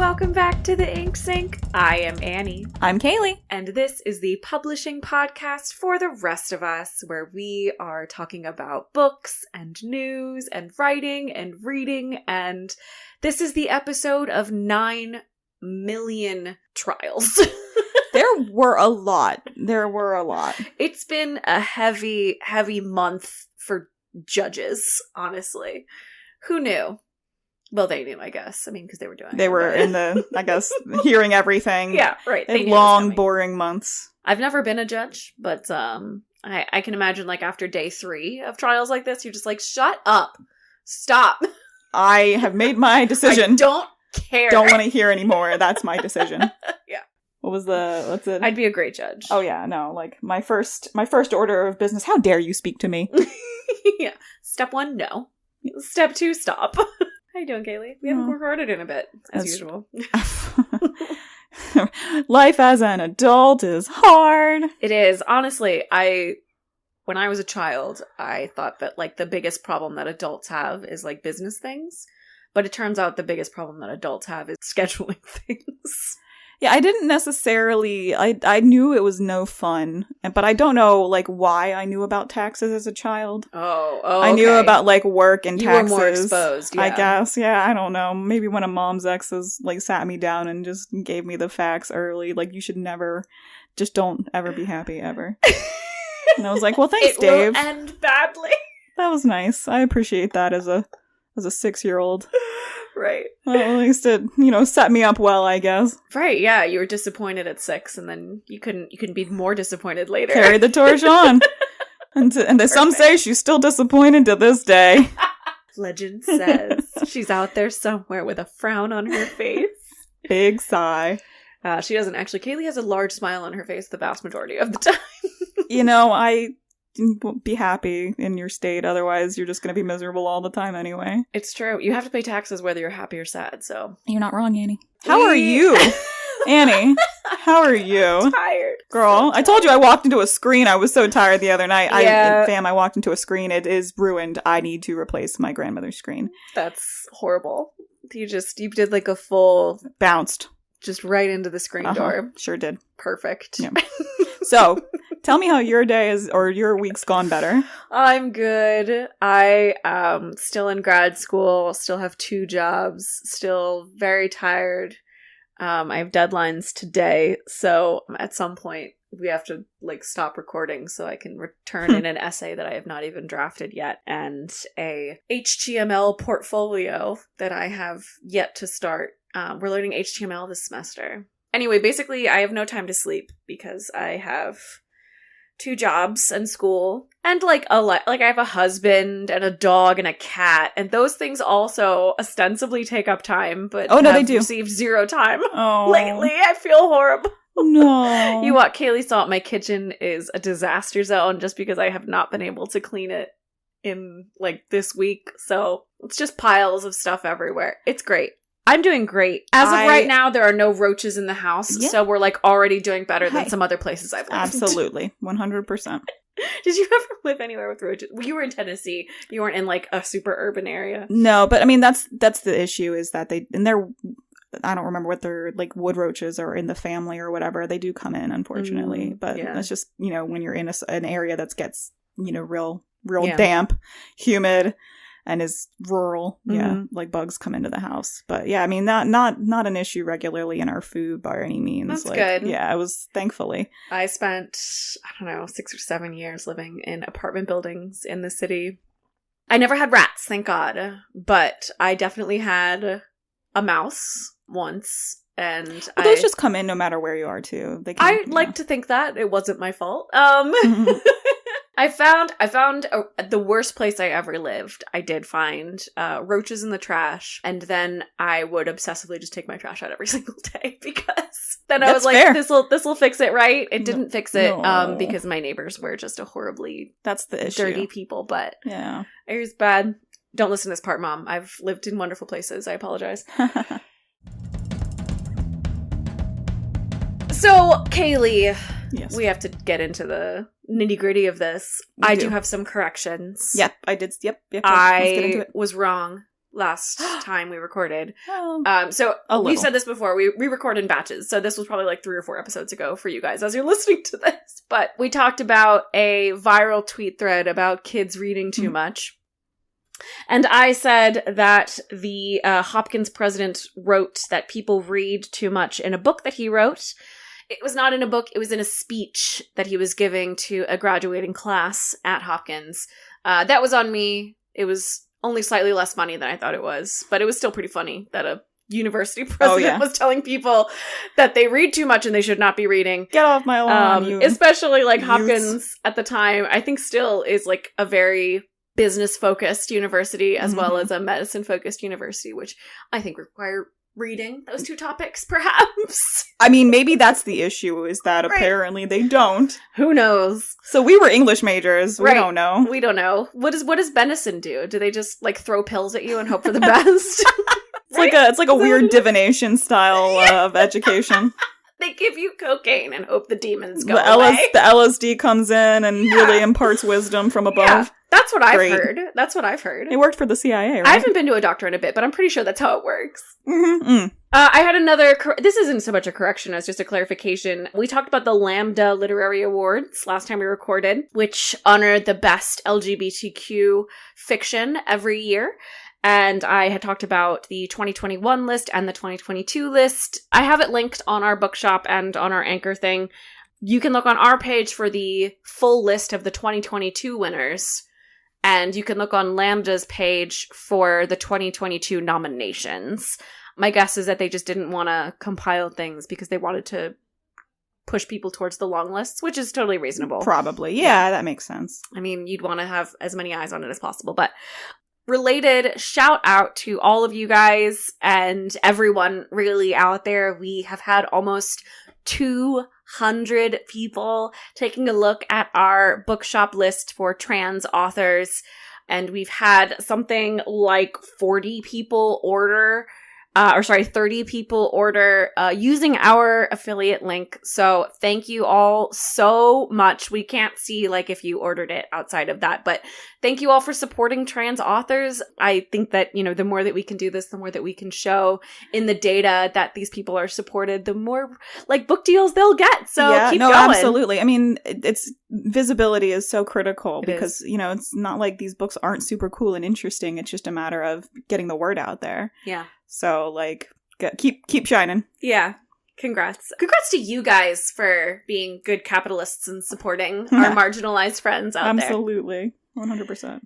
welcome back to the Ink Sink. I am Annie. I'm Kaylee. And this is the publishing podcast for the rest of us, where we are talking about books and news and writing and reading. And this is the episode of 9 million trials. There were a lot. It's been a heavy, heavy month for judges, honestly. Who knew? Well, they knew, I guess. I mean, because they were doing it. They were in the, I guess, hearing everything. Yeah, right. They long, boring months. I've never been a judge, but I can imagine, like, after day 3 of trials like this, you're just like, shut up. Stop. I have made my decision. I don't care. Don't want to hear anymore. That's my decision. Yeah. What's it? I'd be a great judge. Oh, yeah, no. Like, my first order of business. How dare you speak to me? Yeah. Step 1, no. Step 2, stop. How you doing, Kaylee? We haven't recorded in a bit, as usual. Life as an adult is hard. It is. Honestly, when I was a child, I thought that, like, the biggest problem that adults have is, like, business things. But it turns out the biggest problem that adults have is scheduling things. Yeah, I didn't necessarily, I knew it was no fun, but I don't know, like, why I knew about taxes as a child. Oh, I knew about, like, work and taxes. You were more exposed, yeah. I guess, yeah, I don't know. Maybe one of Mom's exes, like, sat me down and just gave me the facts early, like, you should never, just don't ever be happy, ever. And I was like, well, thanks, Dave. It will end badly. That was nice. I appreciate that as a 6-year-old. Right. Well, at least it, set me up well, I guess. Right, yeah, you were disappointed at 6, and then you couldn't be more disappointed later. Carried the torch on. And some say she's still disappointed to this day. Legend says she's out there somewhere with a frown on her face. Big sigh. She doesn't actually. Kaylee has a large smile on her face the vast majority of the time. I won't be happy in your state, otherwise you're just going to be miserable all the time anyway. It's true. You have to pay taxes whether you're happy or sad, so. You're not wrong, Annie. How are you? Annie, how are you? Tired. Girl, So tired. I told you I walked into a screen. I was so tired the other night. Yeah. I walked into a screen. It is ruined. I need to replace my grandmother's screen. That's horrible. You did like a full... Bounced. Just right into the screen door. Sure did. Perfect. Yeah. So, tell me how your day is, or your week's gone better. I'm good. I still in grad school, still have 2 jobs, still very tired. I have deadlines today, so at some point we have to, like, stop recording so I can return in an essay that I have not even drafted yet, and a HTML portfolio that I have yet to start. We're learning HTML this semester. Anyway, basically, I have no time to sleep because I have 2 jobs and school, and like I have a husband and a dog and a cat, and those things also ostensibly take up time, but they do. Received 0 time. Oh, Lately. I feel horrible. No. You what? Kaylee thought my kitchen is a disaster zone just because I have not been able to clean it in, like, this week. So it's just piles of stuff everywhere. It's great. I'm doing great. As of right now, there are no roaches in the house, so we're, like, already doing better than some other places I've lived. Absolutely. 100%. Did you ever live anywhere with roaches? Well, you were in Tennessee. You weren't in, like, a super urban area. No, but I mean, that's the issue, is that I don't remember what they're, like, wood roaches or in the family or whatever. They do come in, unfortunately. But that's just, when you're in an area that gets, real damp, humid, and is rural, like, bugs come into the house. But yeah, I mean, not an issue regularly in our food by any means. That's like, good. Yeah, I was, thankfully. I spent, 6 or 7 years living in apartment buildings in the city. I never had rats, thank God. But I definitely had a mouse once. And those just come in no matter where you are, too. Like to think that it wasn't my fault. I found the worst place I ever lived. I did find roaches in the trash, and then I would obsessively just take my trash out every single day because then I was like, fair. this will fix it, right? It didn't fix it because my neighbors were just a horribly dirty people. But yeah, it was bad. Don't listen to this part, Mom. I've lived in wonderful places. I apologize. So, Kaylee, yes, we have to get into the nitty-gritty of this. I do have some corrections. Yep, I did. Yep. I was wrong last time we recorded. Oh, So we've said this before. We record in batches. So this was probably like 3 or 4 episodes ago for you guys as you're listening to this. But we talked about a viral tweet thread about kids reading too much. And I said that the Hopkins president wrote that people read too much in a book that he wrote. It was not in a book. It was in a speech that he was giving to a graduating class at Hopkins. That was on me. It was only slightly less funny than I thought it was. But it was still pretty funny that a university president was telling people that they read too much and they should not be reading. Get off my lawn, especially like Hopkins at the time, I think still is like a very business-focused university as well as a medicine-focused university, which I think require reading those 2 topics, perhaps. I mean, maybe that's the issue, is that apparently they don't. Who knows? So we were English majors. We don't know. We don't know. What does medicine do? Do they just like throw pills at you and hope for the best? It's like a weird divination style of education. They give you cocaine and hope the demons go away. The LSD comes in and really imparts wisdom from above. Yeah, that's what I've heard. That's what I've heard. It worked for the CIA, right? I haven't been to a doctor in a bit, but I'm pretty sure that's how it works. Mm-hmm. I had another... this isn't so much a correction as just a clarification. We talked about the Lambda Literary Awards last time we recorded, which honor the best LGBTQ fiction every year. And I had talked about the 2021 list and the 2022 list. I have it linked on our bookshop and on our Anchor thing. You can look on our page for the full list of the 2022 winners. And you can look on Lambda's page for the 2022 nominations. My guess is that they just didn't want to compile things because they wanted to push people towards the long lists, which is totally reasonable. Probably. Yeah, that makes sense. I mean, you'd want to have as many eyes on it as possible, but... Related shout out to all of you guys and everyone really out there. We have had almost 200 people taking a look at our bookshop list for trans authors. And we've had something like 30 people order using our affiliate link. So thank you all so much. We can't see like if you ordered it outside of that, but thank you all for supporting trans authors. I think that, the more that we can do this, the more that we can show in the data that these people are supported, the more like book deals they'll get. So keep going. Absolutely. I mean, it's visibility is so critical because, it's not like these books aren't super cool and interesting. It's just a matter of getting the word out there. Yeah. So, keep shining. Yeah. Congrats. Congrats to you guys for being good capitalists and supporting our marginalized friends out there. Absolutely. 100%.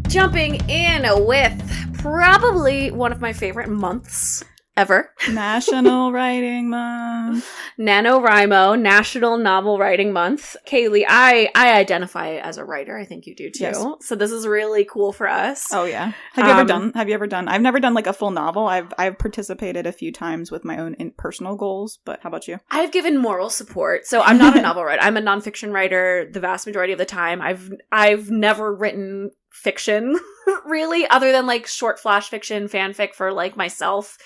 Jumping in with probably one of my favorite months ever. National Writing Month. NaNoWriMo, National Novel Writing Month. Kaylee, I identify as a writer. I think you do too. Yes. So this is really cool for us. Oh yeah. Have you ever done I've never done like a full novel. I've participated a few times with my own personal goals, but how about you? I've given moral support. So I'm not a novel writer. I'm a nonfiction writer the vast majority of the time. I've never written fiction really, other than like short flash fiction fanfic for like myself,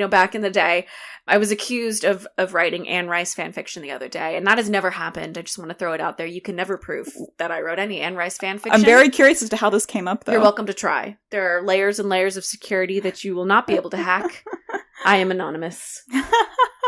back in the day. I was accused of writing Anne Rice fanfiction the other day, and that has never happened. I just want to throw it out there. You can never prove that I wrote any Anne Rice fanfiction. I'm very curious as to how this came up, though. You're welcome to try. There are layers and layers of security that you will not be able to hack. I am anonymous.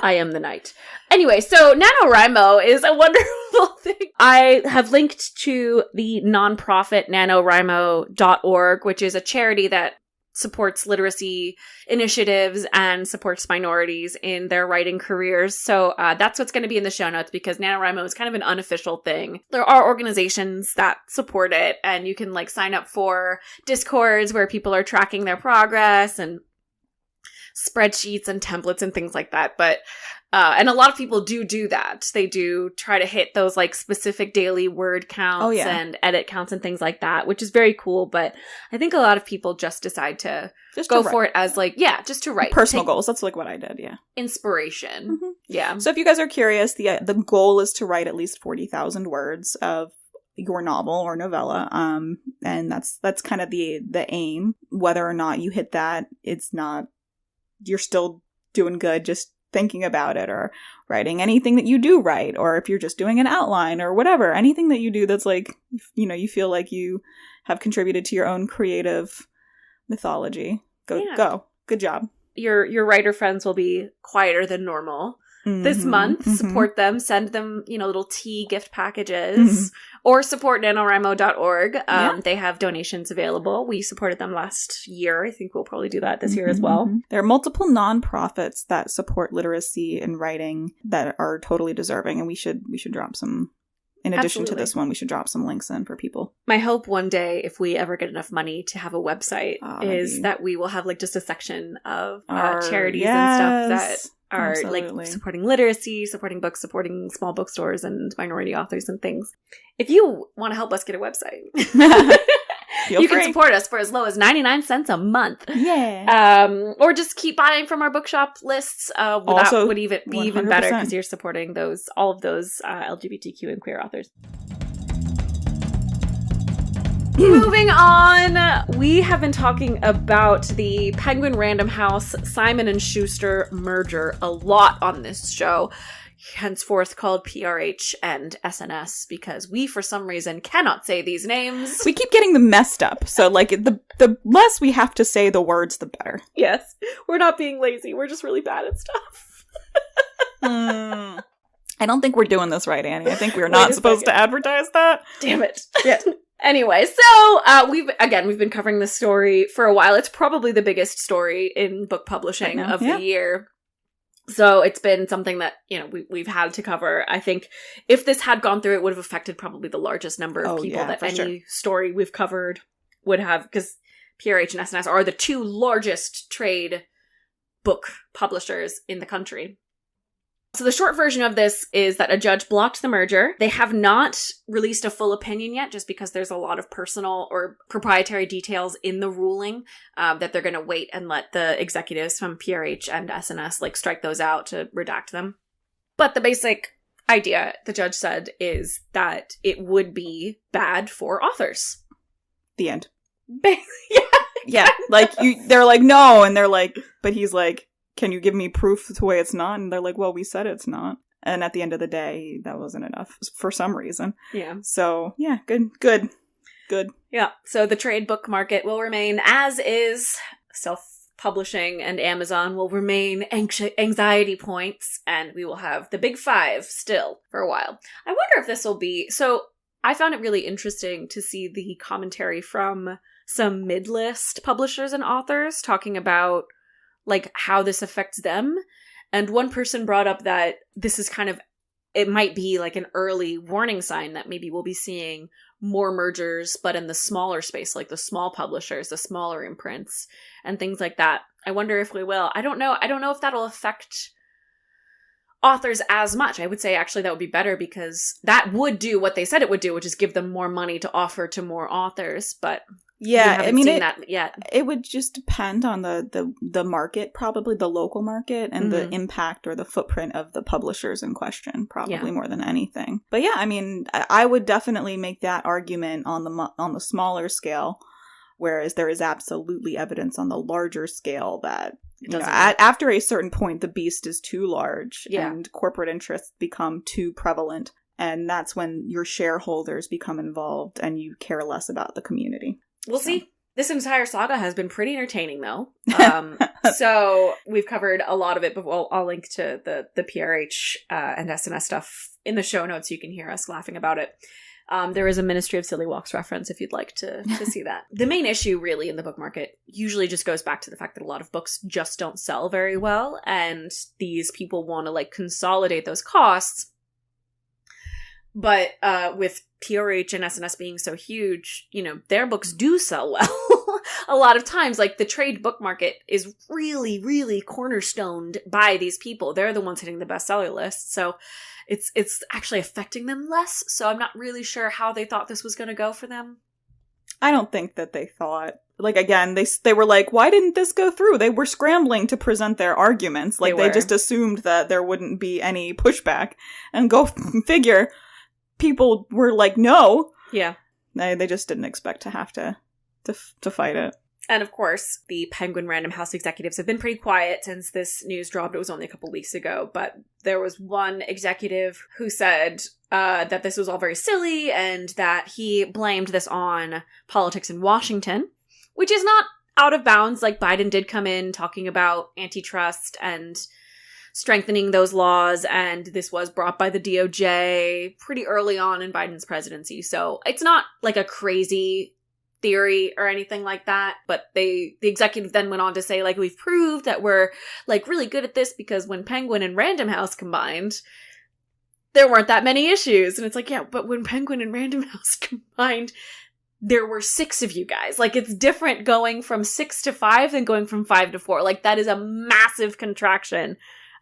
I am the knight. Anyway, so NaNoWriMo is a wonderful thing. I have linked to the nonprofit NaNoWriMo.org, which is a charity that supports literacy initiatives and supports minorities in their writing careers. So that's what's going to be in the show notes, because NaNoWriMo is kind of an unofficial thing. There are organizations that support it, and you can sign up for Discords where people are tracking their progress and spreadsheets and templates and things like that. But and a lot of people do that. They do try to hit those specific daily word counts and edit counts and things like that, which is very cool. But I think a lot of people just decide to go for it as just to write. Personal goals. That's what I did. Yeah. Inspiration. Mm-hmm. Yeah. So if you guys are curious, the goal is to write at least 40,000 words of your novel or novella. And that's kind of the aim. Whether or not you hit that, you're still doing good. Just thinking about it, or writing anything that you do write, or if you're just doing an outline or whatever, anything that you do that's you feel like you have contributed to your own creative mythology. Go. Good job. Your writer friends will be quieter than normal this month. Support them. Send them, little tea gift packages. Or support NaNoWriMo.org. They have donations available. We supported them last year. I think we'll probably do that this year as well. There are multiple nonprofits that support literacy and writing that are totally deserving, and we should drop some. In addition to this one, we should drop some links in for people. My hope one day, if we ever get enough money to have a website, is that we will have just a section of charities and stuff that are supporting literacy, supporting books, supporting small bookstores and minority authors and things. If you want to help us get a website, you can support us for as low as 99 cents a month. Yeah. Or just keep buying from our bookshop lists. That would even be 100%. Even better because you're supporting all of those LGBTQ and queer authors. Moving on, we have been talking about the Penguin Random House Simon & Schuster merger a lot on this show, henceforth called PRH and SNS, because we, for some reason, cannot say these names. We keep getting them messed up, so the less we have to say the words, the better. Yes, we're not being lazy, we're just really bad at stuff. I don't think we're doing this right, Annie. I think we're not supposed to advertise that. Damn it. Yeah. Anyway, so we've been covering this story for a while. It's probably the biggest story in book publishing of the year. So it's been something that, we've had to cover. I think if this had gone through, it would have affected probably the largest number of people that any story we've covered would have, because PRH and SNS are the two largest trade book publishers in the country. So the short version of this is that a judge blocked the merger. They have not released a full opinion yet, just because there's a lot of personal or proprietary details in the ruling that they're going to wait and let the executives from PRH and SNS strike those out to redact them. But the basic idea, the judge said, is that it would be bad for authors. The end. Yeah. They're like, no, and they're like, but he's like, can you give me proof the way it's not? And they're like, well, we said it's not. And at the end of the day, that wasn't enough for some reason. Yeah. So, yeah, good. Yeah. So the trade book market will remain as is. Self-publishing and Amazon will remain anxiety points. And we will have the big five still for a while. I wonder if this will be... So I found it really interesting to see the commentary from some mid-list publishers and authors talking about how this affects them. And one person brought up that this is it might be an early warning sign that maybe we'll be seeing more mergers, but in the smaller space, the small publishers, the smaller imprints, and things like that. I wonder if we will. I don't know if that'll affect authors as much. I would say actually that would be better, because that would do what they said it would do, which is give them more money to offer to more authors. But yeah, I mean, that yet. It would just depend on the market, probably the local market, and the impact or the footprint of the publishers in question, probably more than anything. But yeah, I mean, I would definitely make that argument on the smaller scale, whereas there is absolutely evidence on the larger scale that after a certain point, the beast is too large and corporate interests become too prevalent. And that's when your shareholders become involved and you care less about the community. We'll see. This entire saga has been pretty entertaining, though. So we've covered a lot of it, but I'll link to the PRH and SNS stuff in the show notes so you can hear us laughing about it. There is a Ministry of Silly Walks reference if you'd like to see that. The main issue really in the book market usually just goes back to the fact that a lot of books just don't sell very well, and these people want to consolidate those costs. But with PRH and SNS being so huge, their books do sell well. A lot of times, the trade book market is really, really cornerstoned by these people. They're the ones hitting the bestseller list. So it's actually affecting them less. So I'm not really sure how they thought this was going to go for them. I don't think that they thought. Again, they were like, why didn't this go through? They were scrambling to present their arguments. They just assumed that there wouldn't be any pushback. And go figure... People were like, no. Yeah. They just didn't expect to have to fight it. And of course, the Penguin Random House executives have been pretty quiet since this news dropped. It was only a couple weeks ago. But there was one executive who said that this was all very silly and that he blamed this on politics in Washington, which is not out of bounds. Like, Biden did come in talking about antitrust and strengthening those laws, and this was brought by the DOJ pretty early on in Biden's presidency. So it's not like a crazy theory or anything like that, but the executive then went on to say, like, we've proved that we're, like, really good at this because when Penguin and Random House combined, there weren't that many issues. And it's like, yeah, but when Penguin and Random House combined, there were 6 of you guys. Like, it's different going from 6 to 5 than going from 5 to 4. Like, that is a massive contraction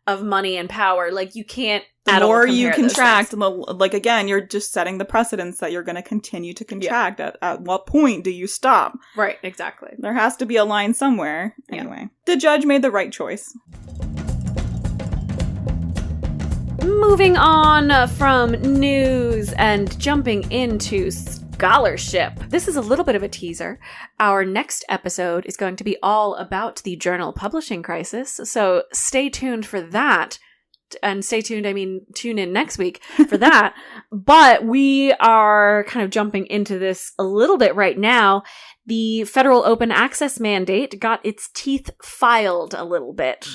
of money and power. Like, you can't the more you contract, like, again, you're just setting the precedence that you're going to continue to contract. Yeah. At what point do you stop? Right, exactly. There has to be a line somewhere. Anyway, the judge made the right choice. Moving on from news and jumping into scholarship. This is a little bit of a teaser. Our next episode is going to be all about the journal publishing crisis, so stay tuned for that. And stay tuned, I mean, tune in next week for that. But we are kind of jumping into this a little bit right now. The federal open access mandate got its teeth filed a little bit.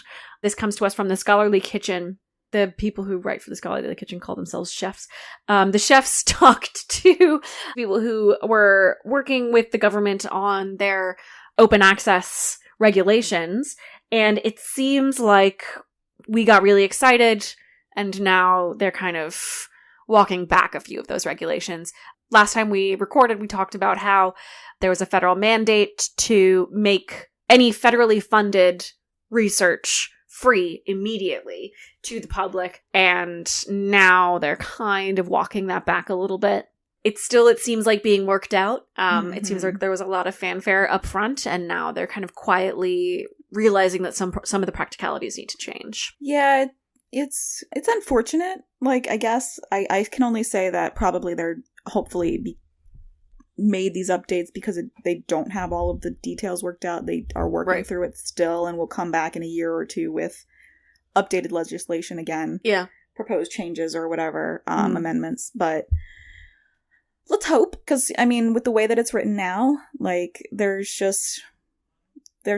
This comes to us from the Scholarly Kitchen. The people who write for the Scholarly Kitchen call themselves chefs. The chefs talked to people who were working with the government on their open access regulations, and it seems like we got really excited, and now they're kind of walking back a few of those regulations. Last time we recorded, we talked about how there was a federal mandate to make any federally funded research free immediately to the public, and now they're kind of walking that back a little bit. It's still, it seems like, being worked out. It seems like there was a lot of fanfare up front, and now they're kind of quietly realizing that some of the practicalities need to change. Yeah, it's unfortunate. Like, I guess I can only say that probably they're hopefully made these updates because they don't have all of the details worked out. They are working through it still, and will come back in a year or two with updated legislation again. Yeah. Proposed changes or whatever, amendments. But let's hope, because, I mean, with the way that it's written now, like, there's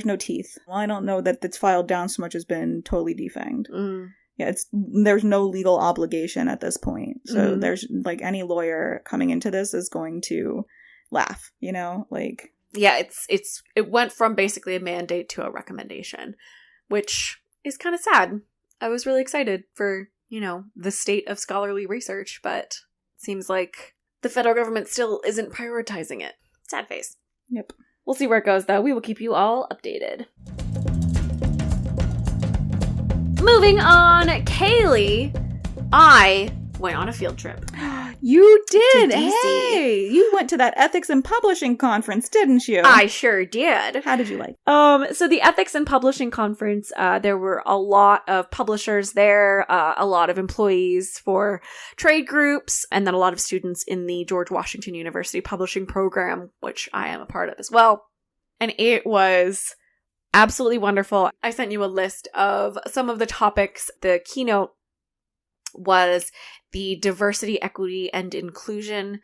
no teeth. Well, I don't know that it's filed down so much as been totally defanged. Yeah, there's no legal obligation at this point. So there's, like, any lawyer coming into this is going to laugh, you know? Like, yeah, it went from basically a mandate to a recommendation, which is kind of sad. I was really excited for, you know, the state of scholarly research, but it seems like the federal government still isn't prioritizing it. Sad face. Yep. We'll see where it goes, though. We will keep you all updated. Moving on, Kaylee, I went on a field trip. You did? Hey! You went to that ethics and publishing conference, didn't you? I sure did. How did you like it? So the ethics and publishing conference, there were a lot of publishers there, a lot of employees for trade groups, and then a lot of students in the George Washington University publishing program, which I am a part of as well. And it was absolutely wonderful. I sent you a list of some of the topics. The keynote was the Diversity, Equity, and Inclusion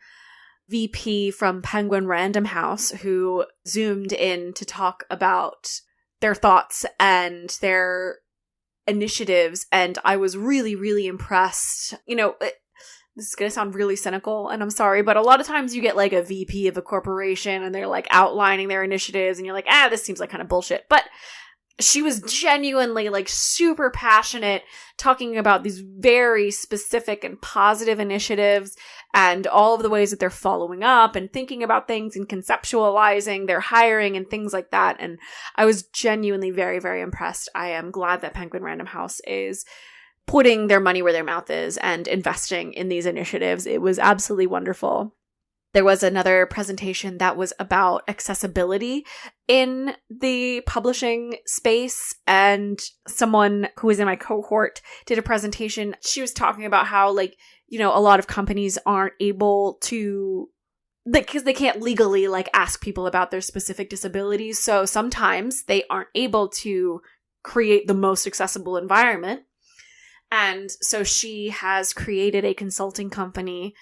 VP from Penguin Random House, who zoomed in to talk about their thoughts and their initiatives. And I was really, really impressed. You know, this is going to sound really cynical, and I'm sorry, but a lot of times you get like a VP of a corporation and they're like outlining their initiatives and you're like, this seems like kind of bullshit. But she was genuinely like super passionate, talking about these very specific and positive initiatives and all of the ways that they're following up and thinking about things and conceptualizing their hiring and things like that. And I was genuinely very, very impressed. I am glad that Penguin Random House is putting their money where their mouth is and investing in these initiatives. It was absolutely wonderful. There was another presentation that was about accessibility in the publishing space, and someone who was in my cohort did a presentation. She was talking about how, like, you know, a lot of companies aren't able to, because they can't legally, like, ask people about their specific disabilities. So sometimes they aren't able to create the most accessible environment. And so she has created a consulting company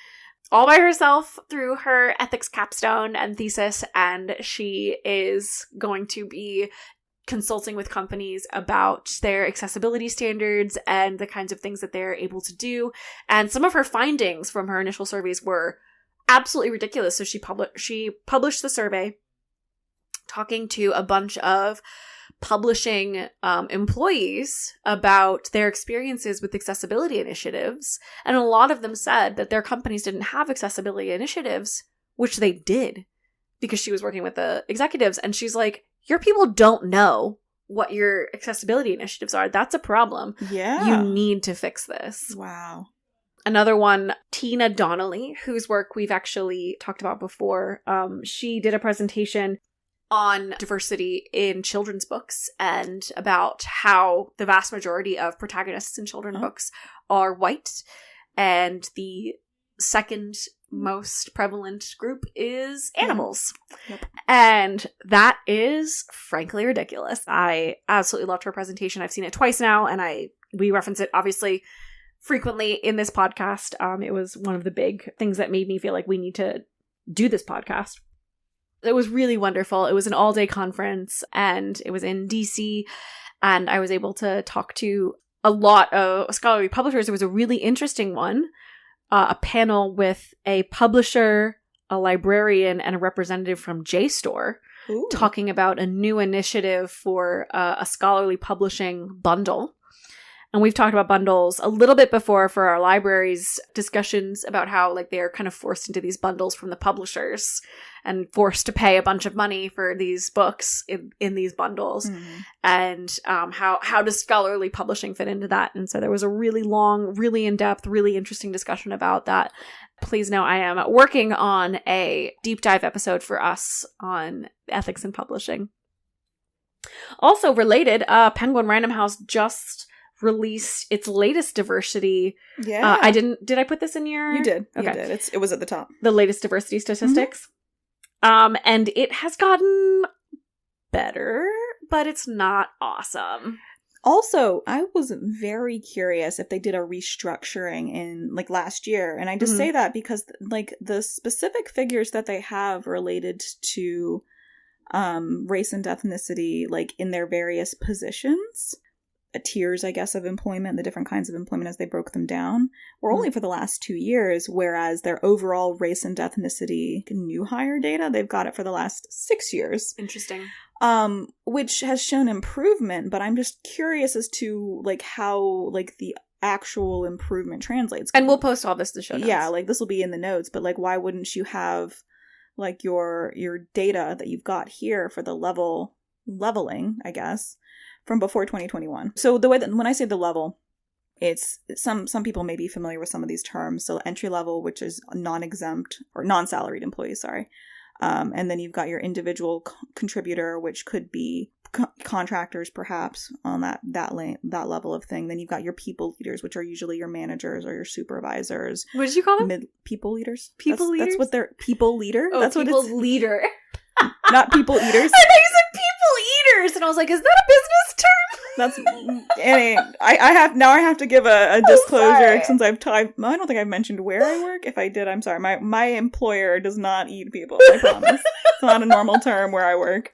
all by herself through her ethics capstone and thesis, and she is going to be consulting with companies about their accessibility standards and the kinds of things that they're able to do. And some of her findings from her initial surveys were absolutely ridiculous. So she published the survey talking to a bunch of publishing employees about their experiences with accessibility initiatives. And a lot of them said that their companies didn't have accessibility initiatives, which they did, because she was working with the executives. And she's like, your people don't know what your accessibility initiatives are. That's a problem. Yeah. You need to fix this. Wow. Another one, Tina Donnelly, whose work we've actually talked about before. She did a presentation on diversity in children's books and about how the vast majority of protagonists in children's books are white, and the second most prevalent group is animals. Yep. And that is frankly ridiculous. I absolutely loved her presentation. I've seen it twice now, and we reference it obviously frequently in this podcast. It was one of the big things that made me feel like we need to do this podcast. It was really wonderful. It was an all-day conference, and it was in DC, and I was able to talk to a lot of scholarly publishers. It was a really interesting one, a panel with a publisher, a librarian, and a representative from JSTOR talking about a new initiative for a scholarly publishing bundle. And we've talked about bundles a little bit before for our libraries discussions about how like they're kind of forced into these bundles from the publishers and forced to pay a bunch of money for these books in these bundles. Mm-hmm. And how does scholarly publishing fit into that? And so there was a really long, really in-depth, really interesting discussion about that. Please know I am working on a deep dive episode for us on ethics in publishing. Also related, Penguin Random House just released its latest diversity. Yeah. Did I put this in your? You did. Okay. You did. It was at the top. The latest diversity statistics. Mm-hmm. And it has gotten better, but it's not awesome. Also, I was very curious if they did a restructuring in like last year. And I just say that because like the specific figures that they have related to race and ethnicity, like in their various positions, tiers, I guess, of employment, the different kinds of employment as they broke them down, were only for the last 2 years, whereas their overall race and ethnicity new hire data, they've got it for the last 6 years. Interesting. Which has shown improvement, but I'm just curious as to like how like the actual improvement translates. And we'll post all this to show notes. Yeah, like this will be in the notes, but like why wouldn't you have like your data that you've got here for the leveling, I guess, from before 2021. So the way that when I say the level, it's some people may be familiar with some of these terms. So entry level, which is non-exempt or non-salaried employees, sorry. And then you've got your individual contributor, which could be contractors, perhaps, on that level of thing. Then you've got your people leaders, which are usually your managers or your supervisors. What did you call them? People leaders. Leaders? That's what they're people leader. Oh, that's people what it's leader. Not people eaters. I thought you said people eaters, and I was like, is that a business term? That's I have to give a disclosure since I don't think I've mentioned where I work. If I did, I'm sorry. My employer does not eat people. I promise. It's not a normal term where I work.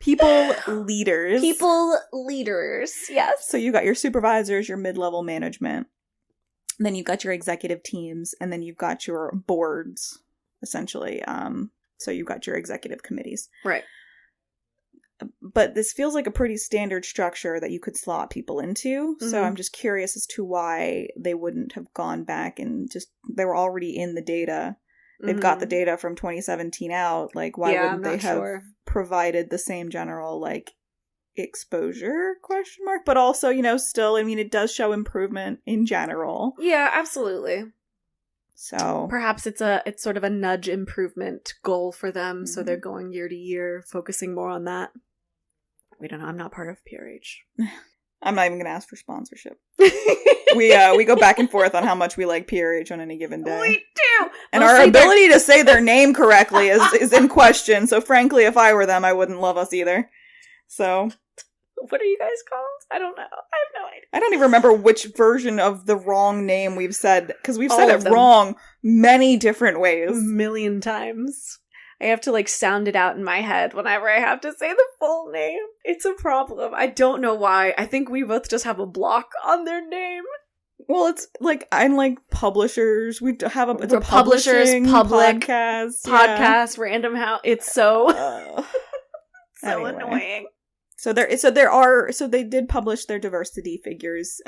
People leaders. People leaders. Yes. So you got your supervisors, your mid-level management. Then you've got your executive teams, and then you've got your boards, essentially. So you've got your executive committees. Right. But this feels like a pretty standard structure that you could slot people into. Mm-hmm. So I'm just curious as to why they wouldn't have gone back and they were already in the data. They've got the data from 2017 out. Like, why wouldn't they have provided the same general, like, exposure, ? But also, still, I mean, it does show improvement in general. Yeah, absolutely. So perhaps it's sort of a nudge improvement goal for them. Mm-hmm. So they're going year to year, focusing more on that. We don't know. I'm not part of PRH. I'm not even going to ask for sponsorship. We go back and forth on how much we like PRH on any given day. We do! And our ability to say their name correctly is in question. So frankly, if I were them, I wouldn't love us either. So. What are you guys called? I don't know. I have no idea. I don't even remember which version of the wrong name we've said, because we've said it them. wrong many different ways. A million times. I have to like sound it out in my head whenever I have to say the full name. It's a problem. I don't know why. I think we both just have a block on their name. Well, it's like, I'm like publishers. We have a publishers, public podcast, random house. It's so anyway. Annoying. So they did publish their diversity figures.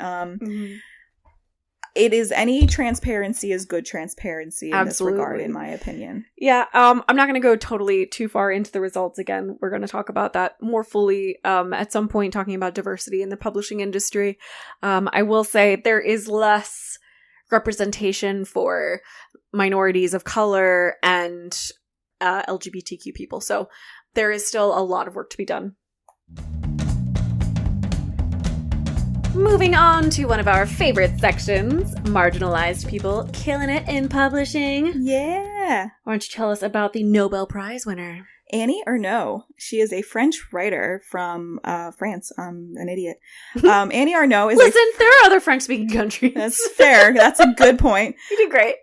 It is, any transparency is good transparency in this regard, in my opinion. Yeah, I'm not going to go totally too far into the results again. We're going to talk about that more fully at some point, talking about diversity in the publishing industry. I will say there is less representation for minorities of color and LGBTQ people. So there is still a lot of work to be done. Moving on to one of our favorite sections, marginalized people killing it in publishing. Yeah. Why don't you tell us about the Nobel Prize winner? Annie Ernaux. She is a French writer from France. I'm an idiot. Annie Ernaux is there are other French-speaking countries. That's fair. That's a good point. You did great.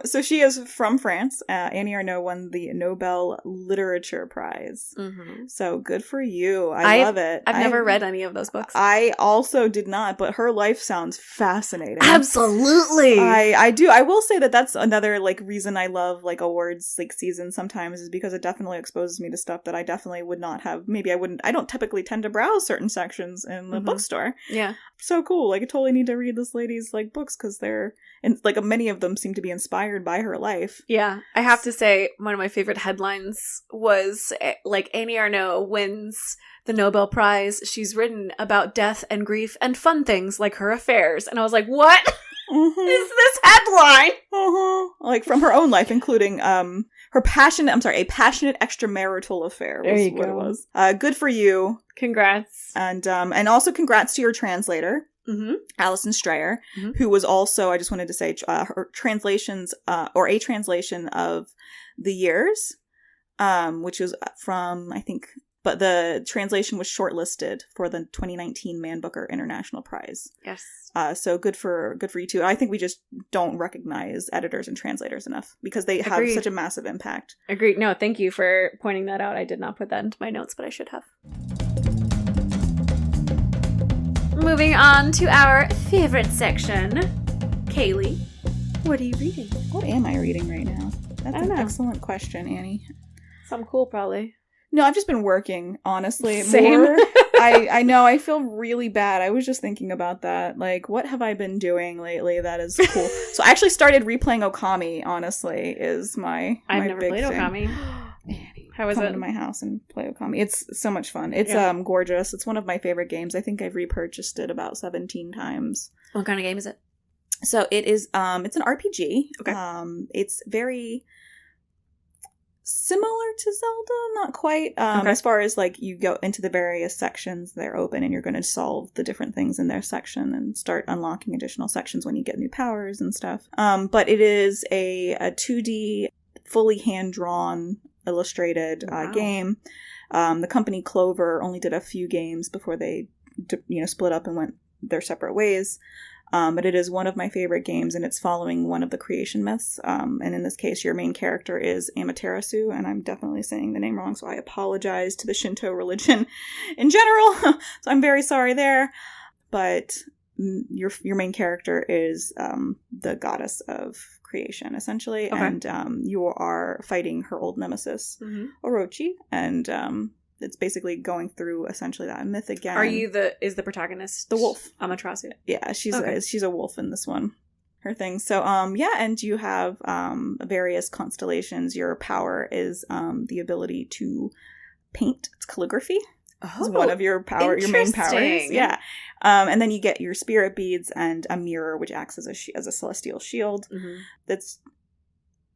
So she is from France. Annie Ernaux won the Nobel Literature Prize. Mm-hmm. So good for you. I love it. I've never read any of those books. I also did not, but her life sounds fascinating. Absolutely. I do. I will say that that's another like reason I love like awards like season sometimes, is because it definitely exposes me to stuff that I definitely would not have. Maybe I don't typically tend to browse certain sections in the bookstore. Yeah. So cool. Like, I totally need to read this lady's like books, because they're, and like many of them seem to be inspired by her life. Yeah. I have to say, one of my favorite headlines was like, Annie Ernaux wins the Nobel Prize. She's written about death and grief and fun things like her affairs. And I was like, what is this headline? Like, from her own life, including a passionate extramarital affair was what it was. Good for you. Congrats. And also congrats to your translator, Alison Strayer, who was also, I just wanted to say, her translations, or a translation of The Years, which was from, I think, but the translation was shortlisted for the 2019 Man Booker International Prize. Yes. So good for you too. I think we just don't recognize editors and translators enough, because they have such a massive impact. Agreed. No, thank you for pointing that out. I did not put that into my notes, but I should have. Moving on to our favorite section. Kaylee, what are you reading? What am I reading right now? That's an excellent question, Annie. Something cool, probably. No, I've just been working, honestly. Same. More. I know, I feel really bad. I was just thinking about that. Like, what have I been doing lately that is cool? So I actually started replaying Okami, honestly, is my I've never played thing. Okami. How is it? Come to my house and play Okami. It's so much fun. It's gorgeous. It's one of my favorite games. I think I've repurchased it about 17 times. What kind of game is it? So it is, it's an RPG. Okay. It's very similar to Zelda, not quite. As far as like, you go into the various sections, they're open, and you're going to solve the different things in their section and start unlocking additional sections when you get new powers and stuff. But it is a 2D, fully hand-drawn, illustrated game. The company Clover only did a few games before they split up and went their separate ways. But it is one of my favorite games, and it's following one of the creation myths. And in this case, your main character is Amaterasu, and I'm definitely saying the name wrong, so I apologize to the Shinto religion in general. So I'm very sorry there. But your main character is the goddess of creation, essentially, and you are fighting her old nemesis, Orochi, and it's basically going through essentially that myth again. Is the protagonist the wolf, Amaterasu? Yeah, she's a wolf in this one. Her thing. So and you have various constellations. Your power is the ability to paint. It's calligraphy. Is one of your main powers. Yeah. And then you get your spirit beads and a mirror, which acts as a celestial shield. That's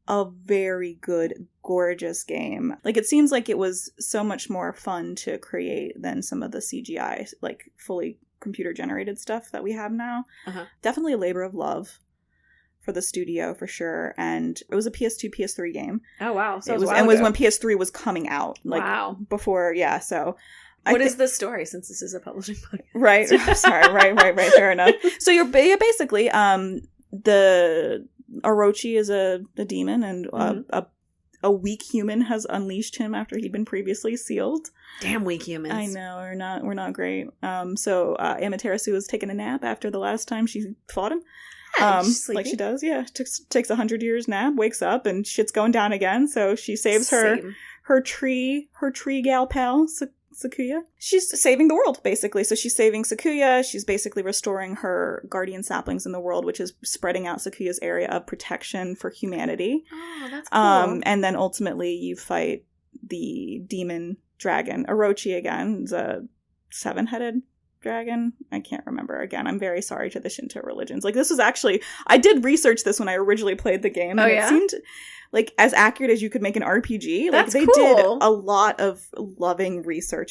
a very good, gorgeous game. Like, it seems like it was so much more fun to create than some of the CGI, like, fully computer-generated stuff that we have now. Definitely a labor of love for the studio, for sure. And it was a PS2, PS3 game. Oh, wow. So it was when PS3 was coming out. Like, before, so... What is the story, since this is a publishing podcast? Right. Sorry. Right. Fair enough. So you're basically, the Orochi is a demon, and a weak human has unleashed him after he'd been previously sealed. Damn weak humans. I know, we're not great. So Amaterasu has taken a nap after the last time she fought him. Like she does, yeah. Takes 100 years nap, wakes up, and shit's going down again. So she saves her tree gal pal, Sakuya. She's saving the world, basically. So she's saving Sakuya. She's basically restoring her guardian saplings in the world, which is spreading out Sakuya's area of protection for humanity. Oh, that's cool. And then ultimately you fight the demon dragon, Orochi again. It's a 7-headed dragon. I can't remember. Again, I'm very sorry to the Shinto religions. Like, this was actually, I did research this when I originally played the game, and it seemed like as accurate as you could make an RPG. Like, they did a lot of loving research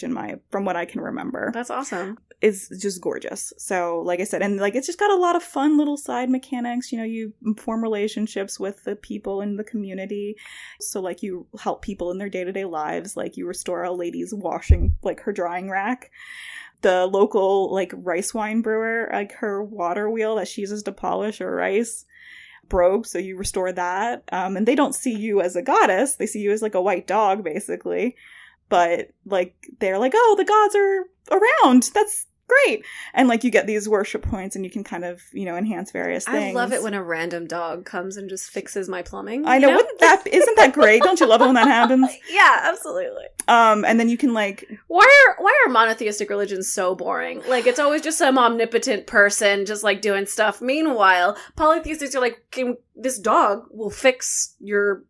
from what I can remember. That's awesome. It's just gorgeous. So, like I said, and like it's just got a lot of fun little side mechanics. You know, you form relationships with the people in the community. So, like, you help people in their day-to-day lives. Like, you restore a lady's washing, like, her drying rack. The local, like, rice wine brewer, like, her water wheel that she uses to polish her rice broke, so you restore that. And they don't see you as a goddess. They see you as, like, a white dog, basically. But, like, they're like, oh, the gods are around. That's great. And, like, you get these worship points, and you can kind of, you know, enhance various things. I love it when a random dog comes and just fixes my plumbing. I know. Isn't that great? Don't you love it when that happens? Yeah, absolutely. And then you can, like, why are monotheistic religions so boring? Like, it's always just some omnipotent person just, like, doing stuff. Meanwhile, polytheistics are like, this dog will fix your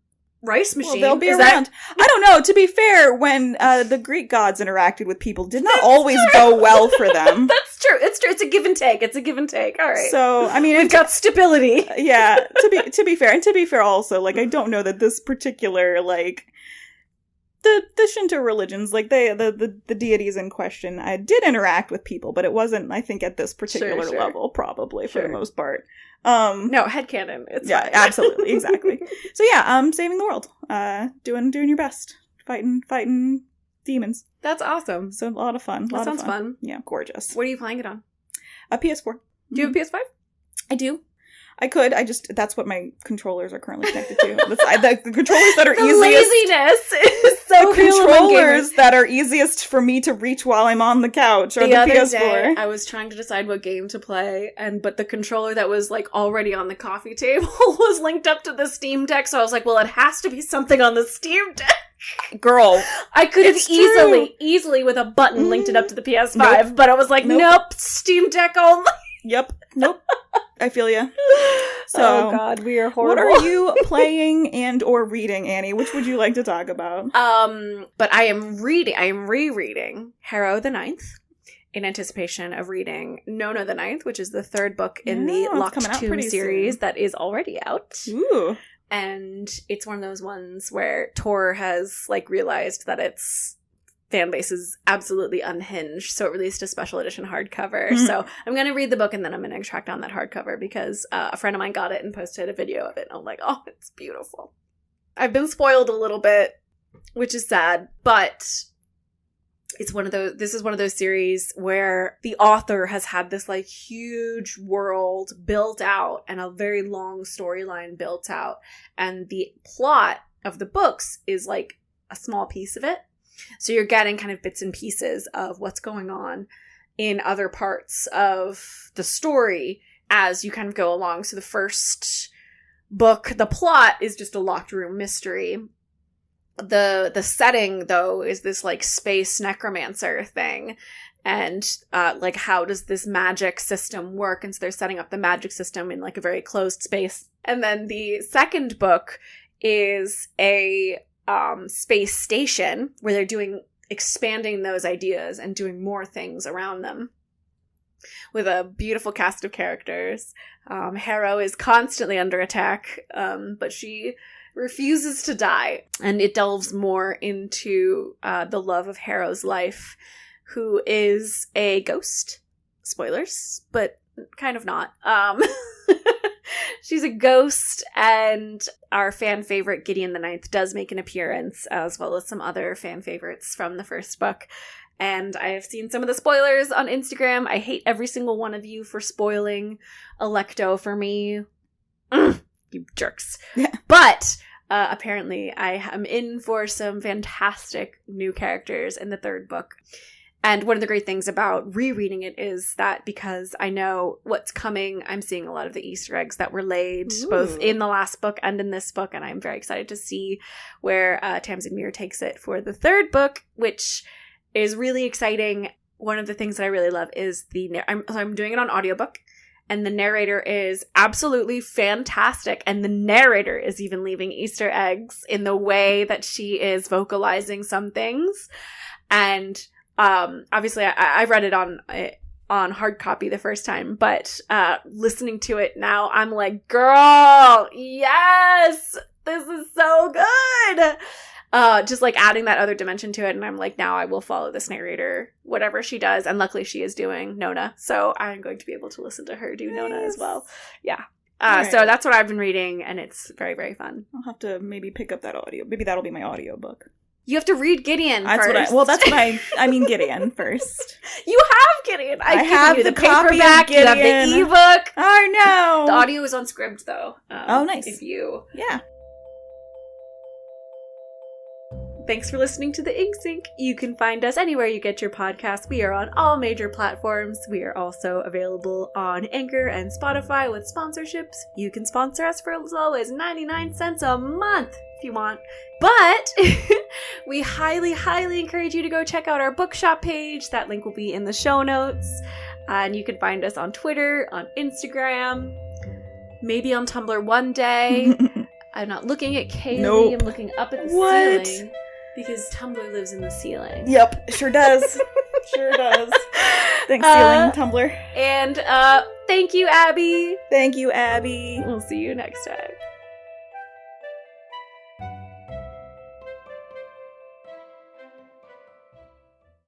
rice machine. Well, they'll be around. I don't know. To be fair, when the Greek gods interacted with people, did not always go well for them. That's true. It's true. It's a give and take. All right. So, I mean, we've got stability. Yeah. To be fair, and to be fair, also, like, I don't know that this particular, like, the Shinto religions, like, the deities in question, I did interact with people, but it wasn't, I think, at this particular level, probably, for the most part. No, headcanon. It's fine. Absolutely, exactly. So yeah, saving the world, doing your best, fighting demons. That's awesome. So a lot of fun. That sounds fun. Yeah, gorgeous. What are you playing it on? A PS4. Do you have a PS5? I do. I could. That's what my controllers are currently connected to. The controllers that are easiest. Laziness is so the controllers that are easiest for me to reach while I'm on the couch are the other PS4. Day, I was trying to decide what game to play, but the controller that was, like, already on the coffee table was linked up to the Steam Deck, so I was like, well, it has to be something on the Steam Deck. Girl, I could have easily with a button linked it up to the PS5, but I was like, nope, Steam Deck only. Yep. Nope. I feel you. So, oh God, we are horrible. What are you playing and or reading, Annie? Which would you like to talk about? But I am rereading Harrow the Ninth in anticipation of reading Nona the Ninth, which is the third book in the Locked Tomb series that is already out. Ooh. And it's one of those ones where Tor has, like, realized that its fan base is absolutely unhinged, so it released a special edition hardcover. Mm-hmm. So I'm going to read the book, and then I'm going to track down that hardcover, because a friend of mine got it and posted a video of it, and I'm like, oh, it's beautiful. I've been spoiled a little bit, which is sad, but this is one of those series where the author has had this, like, huge world built out and a very long storyline built out, and the plot of the books is, like, a small piece of it. So you're getting kind of bits and pieces of what's going on in other parts of the story as you kind of go along. So the first book, the plot is just a locked room mystery. The setting, though, is this, like, space necromancer thing. And, like, how does this magic system work? And so they're setting up the magic system in, like, a very closed space. And then the second book is a space station where they're expanding those ideas and doing more things around them with a beautiful cast of characters. Harrow is constantly under attack, but she refuses to die, and it delves more into the love of Harrow's life, who is a ghost. Spoilers, but kind of not. She's a ghost, and our fan favorite Gideon the Ninth does make an appearance, as well as some other fan favorites from the first book. And I have seen some of the spoilers on Instagram. I hate every single one of you for spoiling Electo for me. You jerks. Yeah. But apparently I am in for some fantastic new characters in the third book. And one of the great things about rereading it is that because I know what's coming, I'm seeing a lot of the Easter eggs that were laid both in the last book and in this book. And I'm very excited to see where Tamsin Muir takes it for the third book, which is really exciting. One of the things that I really love is I'm doing it on audiobook. And the narrator is absolutely fantastic. And the narrator is even leaving Easter eggs in the way that she is vocalizing some things. And obviously I read it on hard copy the first time, but listening to it now, I'm like, girl, yes, this is so good. Just like adding that other dimension to it, and I'm like, now I will follow this narrator, whatever she does, and luckily she is doing Nona, so I'm going to be able to listen to her do Nona as well. Yeah. Right. So that's what I've been reading, and it's very, very fun. I'll have to maybe pick up that audio. Maybe that'll be my audiobook. You have to read Gideon first. That's what I mean Gideon first. You have Gideon. I have you the paperback. You have the ebook. Oh, no. The audio is on Scribd, though. Oh, nice. Yeah. Thanks for listening to The Ink Sync. You can find us anywhere you get your podcasts. We are on all major platforms. We are also available on Anchor and Spotify with sponsorships. You can sponsor us for as low as 99 cents a month if you want. But we highly, highly encourage you to go check out our bookshop page. That link will be in the show notes. And you can find us on Twitter, on Instagram, maybe on Tumblr one day. I'm not looking at Kaylee. Nope. I'm looking up at the ceiling. Because Tumblr lives in the ceiling. Yep, sure does. Sure does. Thanks, ceiling, Tumblr. And thank you, Abby. Thank you, Abby. We'll see you next time.